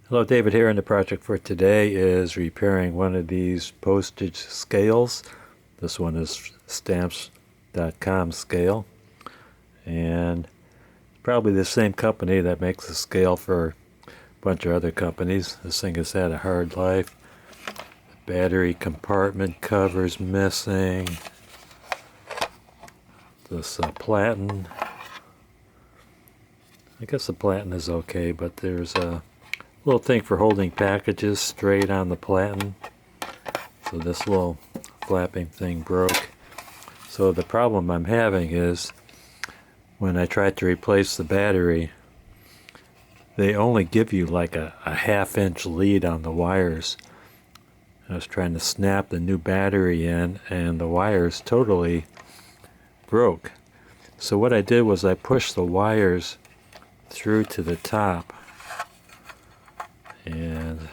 Hello, David here, and the project for today is repairing one of these postage scales. This one is stamps.com scale, and probably the same company that makes the scale for a bunch of other companies. This thing has had a hard life. The battery compartment cover's missing. This platen, I guess the platen is okay, but there's a little thing for holding packages straight on the platen. So this little flapping thing broke. So the problem I'm having is when I tried to replace the battery, they only give you like a half-inch lead on the wires. I was trying to snap the new battery in and the wires totally broke. So what I did was I pushed the wires through to the top, and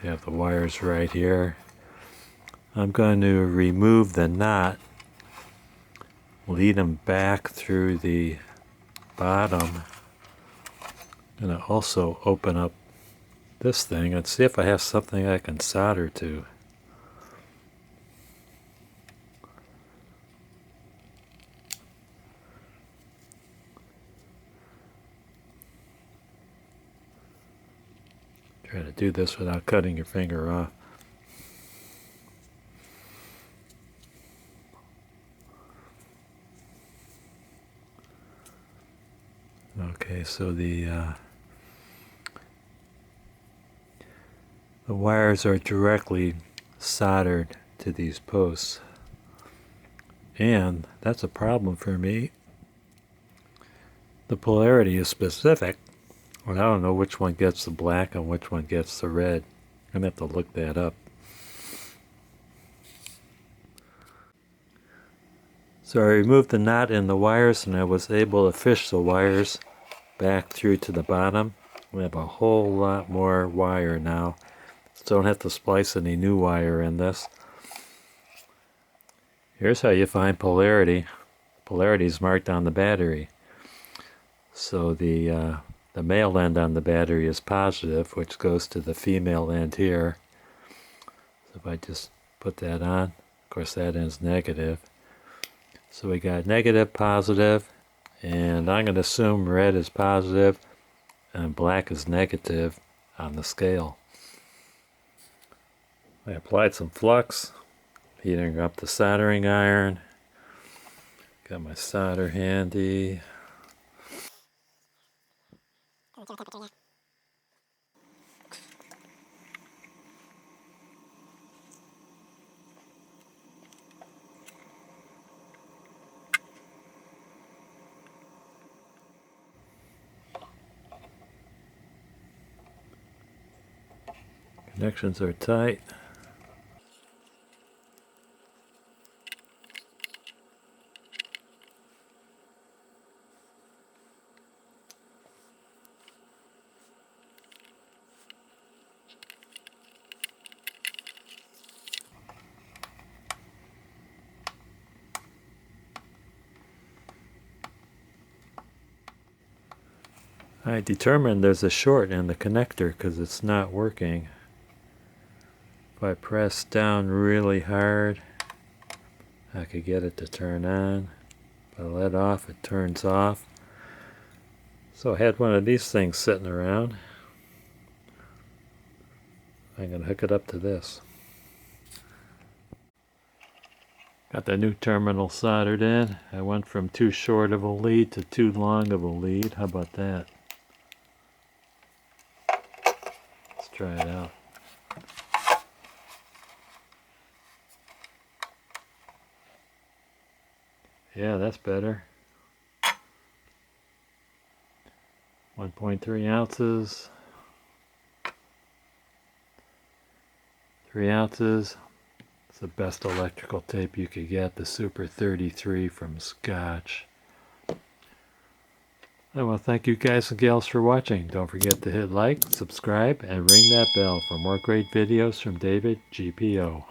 I have the wires right here. I'm going to remove the knot, lead them back through the bottom. I'm going to also open up this thing and see if I have something I can solder to. Try to do this without cutting your finger off. Okay, so the wires are directly soldered to these posts, and that's a problem for me. The polarity is specific, and I don't know which one gets the black and which one gets the red. I'm going to have to look that up. So I removed the knot in the wires, and I was able to fish the wires back through to the bottom. We have a whole lot more wire now, so don't have to splice any new wire in this. Here's how you find polarity. Polarity is marked on the battery. So the male end on the battery is positive, which goes to the female end here. So if I just put that on, of course that end's negative. So we got negative, positive, and I'm going to assume red is positive and black is negative on the scale. I applied some flux, heating up the soldering iron. Got my solder handy. Connections are tight. I determined there's a short in the connector because it's not working. If I press down really hard, I could get it to turn on. If I let off, it turns off. So I had one of these things sitting around. I'm going to hook it up to this. Got the new terminal soldered in. I went from too short of a lead to too long of a lead. How about that? Let's try it out. Yeah, that's better. 1.3 ounces. 3 ounces. It's the best electrical tape you could get, the Super 33 from Scotch. I want to thank you guys and gals for watching. Don't forget to hit like, subscribe, and ring that bell for more great videos from David GPO.